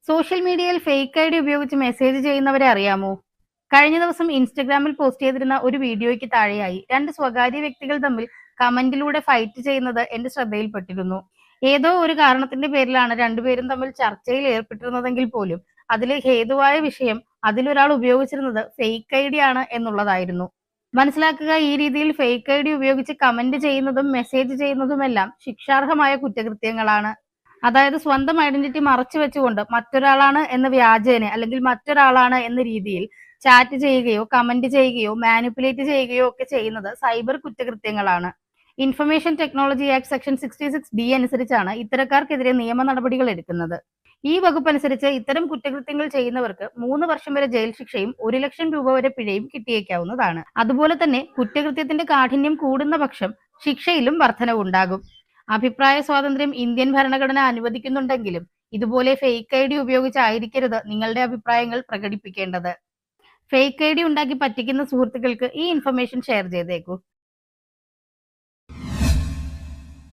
Social മീഡിയയിൽ fake ID ഉപയോഗിച്ച് message ചെയ്യുന്നവരെ അറിയാമോ? കഴിഞ്ഞ ദിവസം ഇൻസ്റ്റഗ്രാമിൽ പോസ്റ്റ് ചെയ്തിരുന്ന ഒരു വീഡിയോയ്ക്ക് താഴെയായി രണ്ട് സ്വകാര്യ വ്യക്തികൾ തമ്മിൽ കമന്റിലൂടെ ഫൈറ്റ് ചെയ്യുന്നത് എന്റെ ശ്രദ്ധയിൽപ്പെട്ടിരുന്നു. ഏതോ ഒരു കാരണത്തിന്റെ പേരിലാണ് രണ്ടുപേരും തമ്മിൽ ചർച്ചയിൽ ഏർപ്പെട്ടിരുന്നതെങ്കിൽ പോലും അതിലെ ഹേതുവായ വിഷയം അതിലൊരാൾ ഉപയോഗിച്ചിരുന്നത് ഫേക്ക് ഐഡി ആണ് എന്നുള്ളതായിരുന്നു. മനസ്സിലാക്കുക, ഈ രീതിയിൽ ഫേക്ക് ഐഡി ഉപയോഗിച്ച് കമന്റ് ചെയ്യുന്നതും മെസ്സേജ് ചെയ്യുന്നതുമെല്ലാം ശിക്ഷാർഹമായ കുറ്റകൃത്യങ്ങളാണ്. അതായത് സ്വന്തം ഐഡന്റിറ്റി മറച്ചു വെച്ചുകൊണ്ട് മറ്റൊരാളാണ് എന്ന വ്യാജേന അല്ലെങ്കിൽ മറ്റൊരാളാണ് എന്ന രീതിയിൽ ചാറ്റ് ചെയ്യുകയോ കമന്റ് ചെയ്യുകയോ മാനിപ്പുലേറ്റ് ചെയ്യുകയോ ഒക്കെ ചെയ്യുന്നത് സൈബർ കുറ്റകൃത്യങ്ങളാണ്. Information technology act section 66D അനുസരിച്ചാണ് ഇത്തരക്കാർക്കെതിരെ നിയമ നടപടികൾ എടുക്കുന്നത്. ഈ വകുപ്പ് അനുസരിച്ച് ഇത്തരം കുറ്റകൃത്യങ്ങൾ ചെയ്യുന്നവർക്ക് 3 വർഷം വരെ ജയിൽ ശിക്ഷയും 1 ലക്ഷം രൂപ വരെ പിഴയും കിട്ടിയേക്കാവുന്നതാണ്. അതുപോലെ തന്നെ കുറ്റകൃത്യത്തിന്റെ കാഠിന്യം കൂടുന്ന പക്ഷം ശിക്ഷയിലും വർധനവുണ്ടാകും. അഭിപ്രായ സ്വാതന്ത്ര്യം ഇന്ത്യൻ ഭരണഘടന അനുവദിക്കുന്നുണ്ടെങ്കിലും ഇതുപോലെ ഫേക്ക് ഐഡി ഉപയോഗിച്ചായിരിക്കരുത് നിങ്ങളുടെ അഭിപ്രായങ്ങൾ പ്രകടിപ്പിക്കേണ്ടത്. ഫേക്ക് ഐഡി ഉണ്ടാക്കി പറ്റിക്കുന്ന സുഹൃത്തുക്കൾക്ക് ഈ ഇൻഫർമേഷൻ ഷെയർ ചെയ്തേക്കൂ.